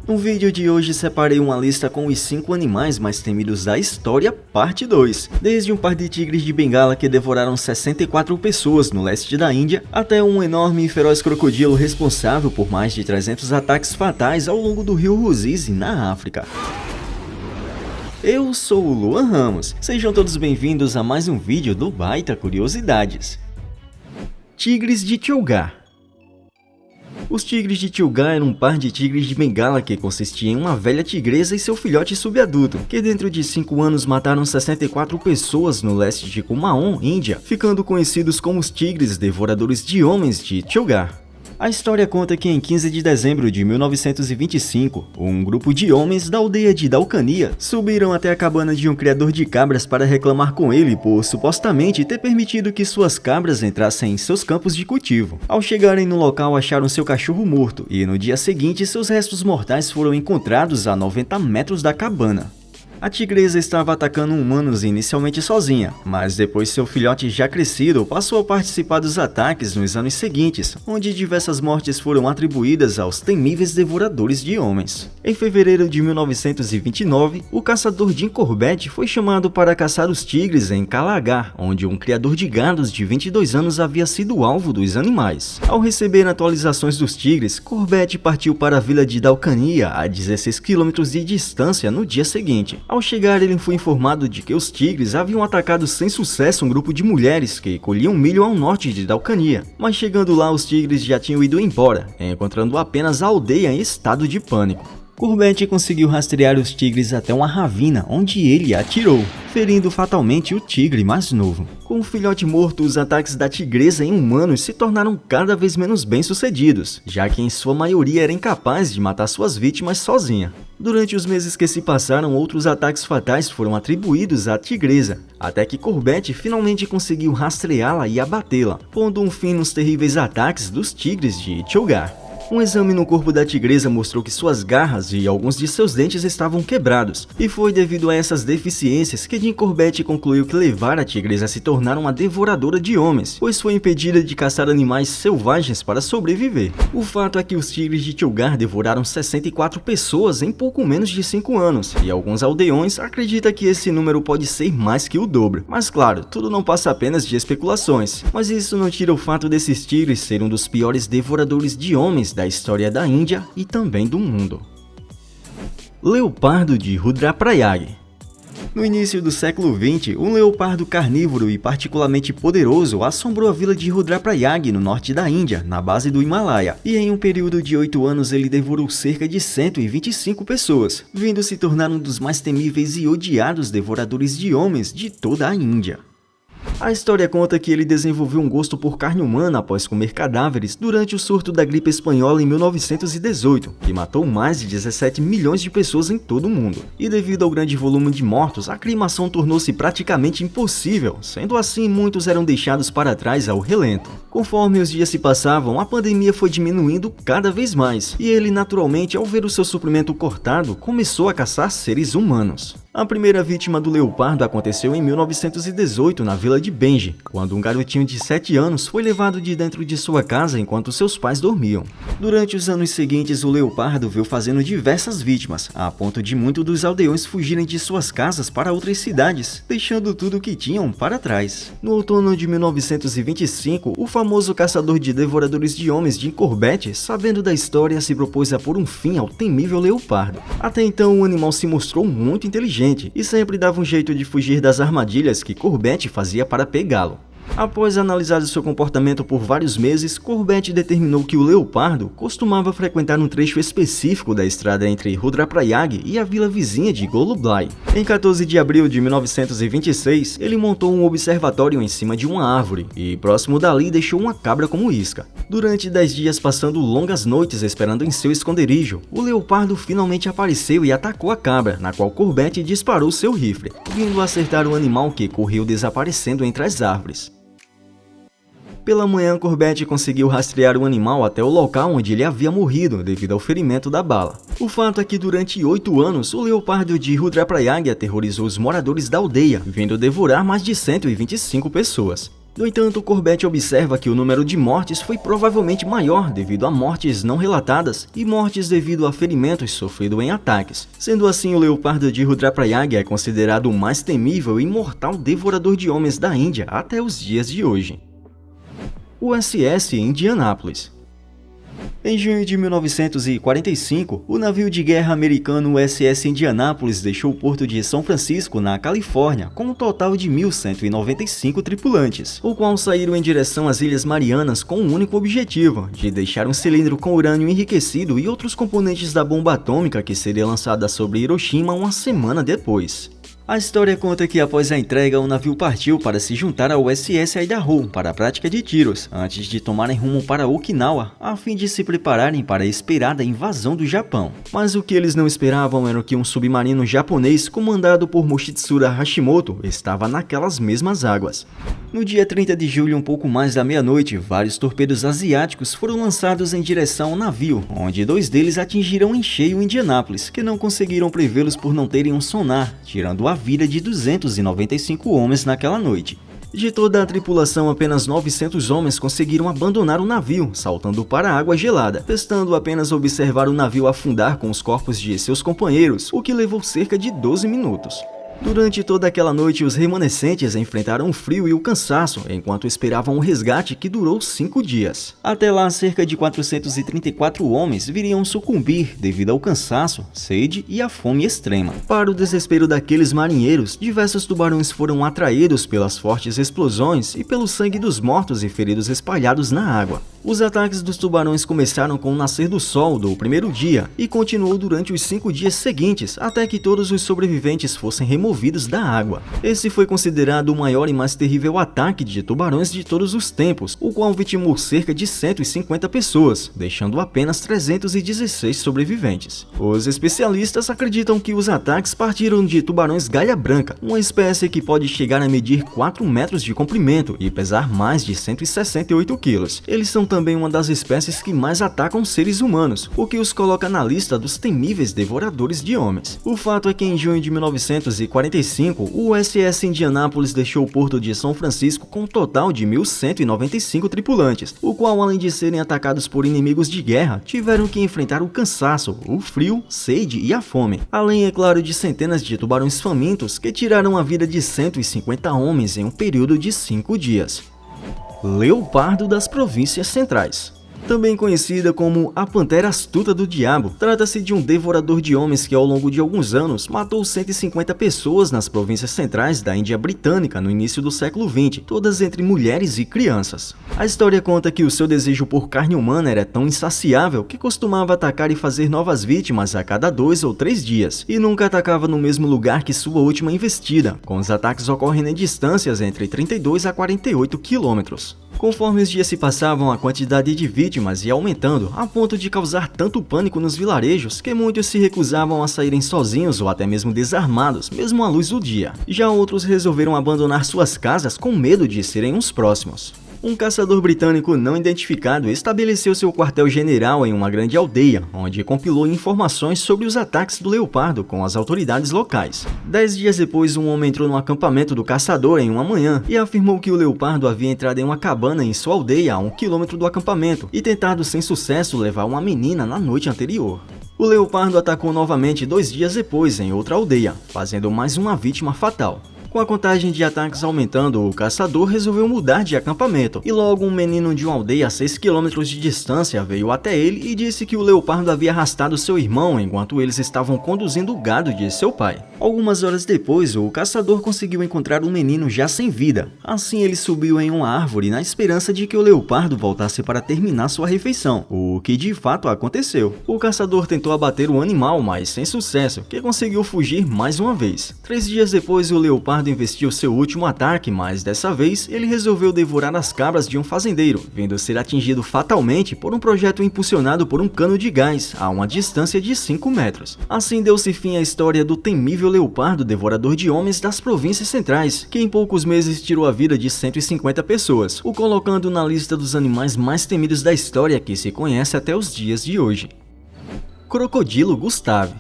No vídeo de hoje separei uma lista com os 5 animais mais temidos da história, parte 2. Desde um par de tigres de Bengala que devoraram 64 pessoas no leste da Índia, até um enorme e feroz crocodilo responsável por mais de 300 ataques fatais ao longo do rio Rusizi, na África. Eu sou o Luan Ramos, sejam todos bem-vindos a mais um vídeo do Baita Curiosidades. Tigres de Tiogar. Os tigres de Tiogar eram um par de tigres de Bengala que consistia em uma velha tigresa e seu filhote subadulto, que dentro de 5 anos mataram 64 pessoas no leste de Kumaon, Índia, ficando conhecidos como os tigres devoradores de homens de Tiogar. A história conta que em 15 de dezembro de 1925, um grupo de homens da aldeia de Dalcania subiram até a cabana de um criador de cabras para reclamar com ele por supostamente ter permitido que suas cabras entrassem em seus campos de cultivo. Ao chegarem no local, acharam seu cachorro morto e no dia seguinte seus restos mortais foram encontrados a 90 metros da cabana. A tigresa estava atacando humanos inicialmente sozinha, mas depois seu filhote já crescido passou a participar dos ataques nos anos seguintes, onde diversas mortes foram atribuídas aos temíveis devoradores de homens. Em fevereiro de 1929, o caçador Jim Corbett foi chamado para caçar os tigres em Calagar, onde um criador de gados de 22 anos havia sido alvo dos animais. Ao receber atualizações dos tigres, Corbett partiu para a vila de Dalcania, a 16 km de distância, no dia seguinte. Ao chegar, ele foi informado de que os tigres haviam atacado sem sucesso um grupo de mulheres que colhiam milho ao norte de Dalcania, mas chegando lá os tigres já tinham ido embora, encontrando apenas a aldeia em estado de pânico. Corbett conseguiu rastrear os tigres até uma ravina, onde ele atirou, ferindo fatalmente o tigre mais novo. Com o filhote morto, os ataques da tigresa em humanos se tornaram cada vez menos bem-sucedidos, já que em sua maioria era incapaz de matar suas vítimas sozinha. Durante os meses que se passaram, outros ataques fatais foram atribuídos à tigresa, até que Corbett finalmente conseguiu rastreá-la e abatê-la, pondo um fim nos terríveis ataques dos tigres de Tiogar. Um exame no corpo da tigresa mostrou que suas garras e alguns de seus dentes estavam quebrados, e foi devido a essas deficiências que Jim Corbett concluiu que levar a tigresa a se tornar uma devoradora de homens, pois foi impedida de caçar animais selvagens para sobreviver. O fato é que os tigres de Tiogar devoraram 64 pessoas em pouco menos de 5 anos, e alguns aldeões acreditam que esse número pode ser mais que o dobro. Mas claro, tudo não passa apenas de especulações, mas isso não tira o fato desses tigres serem um dos piores devoradores de homens da história da Índia e também do mundo. Leopardo de Rudraprayag. No início do século XX, um leopardo carnívoro e particularmente poderoso assombrou a vila de Rudraprayag, no norte da Índia, na base do Himalaia, e em um período de 8 anos ele devorou cerca de 125 pessoas, vindo se tornar um dos mais temíveis e odiados devoradores de homens de toda a Índia. A história conta que ele desenvolveu um gosto por carne humana após comer cadáveres durante o surto da gripe espanhola em 1918, que matou mais de 17 milhões de pessoas em todo o mundo. E devido ao grande volume de mortos, a cremação tornou-se praticamente impossível, sendo assim muitos eram deixados para trás ao relento. Conforme os dias se passavam, a pandemia foi diminuindo cada vez mais, e ele naturalmente, ao ver o seu suprimento cortado, começou a caçar seres humanos. A primeira vítima do leopardo aconteceu em 1918 na vila de Benji, quando um garotinho de 7 anos foi levado de dentro de sua casa enquanto seus pais dormiam. Durante os anos seguintes, o leopardo veio fazendo diversas vítimas, a ponto de muitos dos aldeões fugirem de suas casas para outras cidades, deixando tudo o que tinham para trás. No outono de 1925, o famoso caçador de devoradores de homens Jim Corbett, sabendo da história, se propôs a pôr um fim ao temível leopardo. Até então, o animal se mostrou muito inteligente e sempre dava um jeito de fugir das armadilhas que Corbett fazia para pegá-lo. Após analisar seu comportamento por vários meses, Corbett determinou que o leopardo costumava frequentar um trecho específico da estrada entre Rudraprayag e a vila vizinha de Golubai. Em 14 de abril de 1926, ele montou um observatório em cima de uma árvore e, próximo dali, deixou uma cabra como isca. Durante 10 dias passando longas noites esperando em seu esconderijo, o leopardo finalmente apareceu e atacou a cabra, na qual Corbett disparou seu rifle, vindo acertar o animal que correu desaparecendo entre as árvores. Pela manhã, Corbett conseguiu rastrear o animal até o local onde ele havia morrido devido ao ferimento da bala. O fato é que durante 8 anos, o leopardo de Rudraprayag aterrorizou os moradores da aldeia, vindo devorar mais de 125 pessoas. No entanto, Corbett observa que o número de mortes foi provavelmente maior devido a mortes não relatadas e mortes devido a ferimentos sofridos em ataques. Sendo assim, o leopardo de Rudraprayag é considerado o mais temível e mortal devorador de homens da Índia até os dias de hoje. USS Indianapolis. Em junho de 1945, o navio de guerra americano USS Indianapolis deixou o porto de São Francisco, na Califórnia, com um total de 1.195 tripulantes, o qual saíram em direção às Ilhas Marianas com um único objetivo, de deixar um cilindro com urânio enriquecido e outros componentes da bomba atômica que seria lançada sobre Hiroshima uma semana depois. A história conta que após a entrega, o navio partiu para se juntar ao USS Idaho para a prática de tiros, antes de tomarem rumo para Okinawa, a fim de se prepararem para a esperada invasão do Japão. Mas o que eles não esperavam era que um submarino japonês comandado por Moshitsura Hashimoto estava naquelas mesmas águas. No dia 30 de julho, um pouco mais da meia-noite, vários torpedos asiáticos foram lançados em direção ao navio, onde 2 deles atingiram em cheio Indianápolis, que não conseguiram prevê-los por não terem um sonar, tirando a vida de 295 homens naquela noite. De toda a tripulação, apenas 900 homens conseguiram abandonar o navio, saltando para a água gelada, testando apenas observar o navio afundar com os corpos de seus companheiros, o que levou cerca de 12 minutos. Durante toda aquela noite, os remanescentes enfrentaram o frio e o cansaço, enquanto esperavam o resgate que durou 5 dias. Até lá, cerca de 434 homens viriam sucumbir devido ao cansaço, sede e à fome extrema. Para o desespero daqueles marinheiros, diversos tubarões foram atraídos pelas fortes explosões e pelo sangue dos mortos e feridos espalhados na água. Os ataques dos tubarões começaram com o nascer do sol do primeiro dia e continuou durante os 5 dias seguintes, até que todos os sobreviventes fossem removidos da água. Esse foi considerado o maior e mais terrível ataque de tubarões de todos os tempos, o qual vitimou cerca de 150 pessoas, deixando apenas 316 sobreviventes. Os especialistas acreditam que os ataques partiram de tubarões galha branca, uma espécie que pode chegar a medir 4 metros de comprimento e pesar mais de 168 quilos. Eles são também uma das espécies que mais atacam seres humanos, o que os coloca na lista dos temíveis devoradores de homens. O fato é que em junho de 1945, o USS Indianapolis deixou o porto de São Francisco com um total de 1.195 tripulantes, o qual, além de serem atacados por inimigos de guerra, tiveram que enfrentar o cansaço, o frio, sede e a fome, além, é claro, de centenas de tubarões famintos que tiraram a vida de 150 homens em um período de 5 dias. Leopardo das Províncias Centrais. Também conhecida como a Pantera Astuta do Diabo, trata-se de um devorador de homens que ao longo de alguns anos matou 150 pessoas nas províncias centrais da Índia Britânica no início do século XX, todas entre mulheres e crianças. A história conta que o seu desejo por carne humana era tão insaciável que costumava atacar e fazer novas vítimas a cada 2 ou 3 dias, e nunca atacava no mesmo lugar que sua última investida, com os ataques ocorrendo em distâncias entre 32 a 48 quilômetros. Conforme os dias se passavam, a quantidade de vítimas ia aumentando, a ponto de causar tanto pânico nos vilarejos que muitos se recusavam a saírem sozinhos ou até mesmo desarmados, mesmo à luz do dia. Já outros resolveram abandonar suas casas com medo de serem os próximos. Um caçador britânico não identificado estabeleceu seu quartel-general em uma grande aldeia, onde compilou informações sobre os ataques do leopardo com as autoridades locais. 10 dias depois, um homem entrou no acampamento do caçador em uma manhã e afirmou que o leopardo havia entrado em uma cabana em sua aldeia a 1 quilômetro do acampamento e tentado sem sucesso levar uma menina na noite anterior. O leopardo atacou novamente 2 dias depois em outra aldeia, fazendo mais uma vítima fatal. Com a contagem de ataques aumentando, o caçador resolveu mudar de acampamento, e logo um menino de uma aldeia a 6 km de distância veio até ele e disse que o leopardo havia arrastado seu irmão enquanto eles estavam conduzindo o gado de seu pai. Algumas horas depois, o caçador conseguiu encontrar um menino já sem vida. Assim, ele subiu em uma árvore na esperança de que o leopardo voltasse para terminar sua refeição, o que de fato aconteceu. O caçador tentou abater o animal, mas sem sucesso, que conseguiu fugir mais uma vez. 3 dias depois, o leopardo investiu seu último ataque, mas dessa vez ele resolveu devorar as cabras de um fazendeiro, vindo ser atingido fatalmente por um projétil impulsionado por um cano de gás a uma distância de 5 metros. Assim deu-se fim à história do temível leopardo devorador de homens das províncias centrais, que em poucos meses tirou a vida de 150 pessoas, o colocando na lista dos animais mais temidos da história que se conhece até os dias de hoje. Crocodilo Gustave.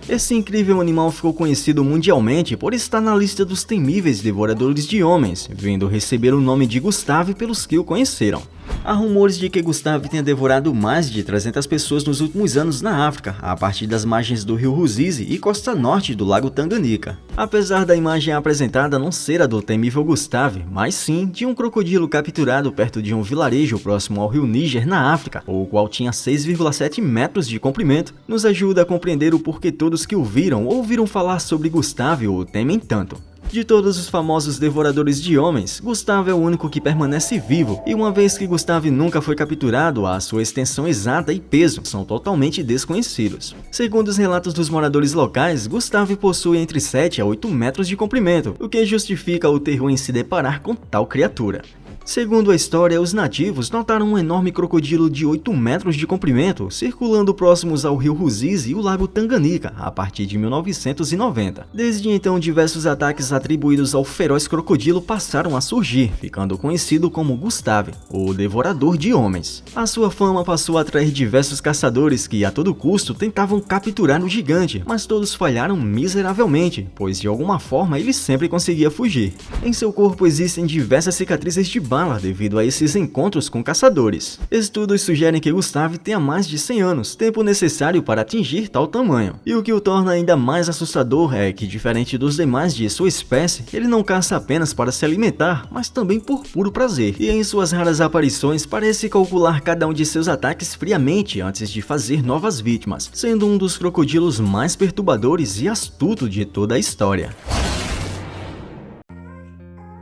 Esse incrível animal ficou conhecido mundialmente por estar na lista dos temíveis devoradores de homens, vindo receber o nome de Gustave pelos que o conheceram. Há rumores de que Gustave tenha devorado mais de 300 pessoas nos últimos anos na África, a partir das margens do rio Ruzizi e costa norte do lago Tanganica. Apesar da imagem apresentada não ser a do temível Gustave, mas sim de um crocodilo capturado perto de um vilarejo próximo ao rio Níger, na África, o qual tinha 6,7 metros de comprimento, nos ajuda a compreender o porquê todos que o viram ou ouviram falar sobre Gustave o temem tanto. De todos os famosos devoradores de homens, Gustave é o único que permanece vivo, e uma vez que Gustave nunca foi capturado, a sua extensão exata e peso são totalmente desconhecidos. Segundo os relatos dos moradores locais, Gustave possui entre 7 a 8 metros de comprimento, o que justifica o terror em se deparar com tal criatura. Segundo a história, os nativos notaram um enorme crocodilo de 8 metros de comprimento circulando próximos ao rio Ruzizi e o lago Tanganica a partir de 1990. Desde então, diversos ataques atribuídos ao feroz crocodilo passaram a surgir, ficando conhecido como Gustave, o devorador de homens. A sua fama passou a atrair diversos caçadores que a todo custo tentavam capturar o gigante, mas todos falharam miseravelmente, pois de alguma forma ele sempre conseguia fugir. Em seu corpo existem diversas cicatrizes de bala devido a esses encontros com caçadores. Estudos sugerem que Gustave tenha mais de 100 anos, tempo necessário para atingir tal tamanho. E o que o torna ainda mais assustador é que, diferente dos demais de sua espécie, ele não caça apenas para se alimentar, mas também por puro prazer. E em suas raras aparições, parece calcular cada um de seus ataques friamente antes de fazer novas vítimas, sendo um dos crocodilos mais perturbadores e astutos de toda a história.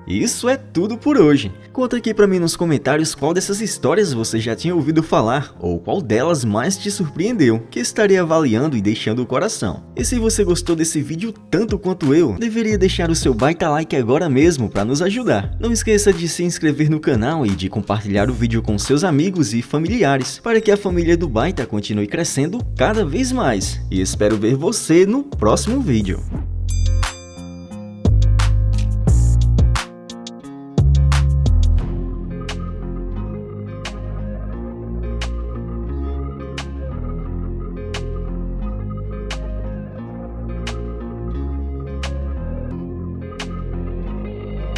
Isso é tudo por hoje. Conta aqui pra mim nos comentários qual dessas histórias você já tinha ouvido falar, ou qual delas mais te surpreendeu, que estarei avaliando e deixando o coração. E se você gostou desse vídeo tanto quanto eu, deveria deixar o seu baita like agora mesmo pra nos ajudar. Não esqueça de se inscrever no canal e de compartilhar o vídeo com seus amigos e familiares, para que a família do Baita continue crescendo cada vez mais. E espero ver você no próximo vídeo.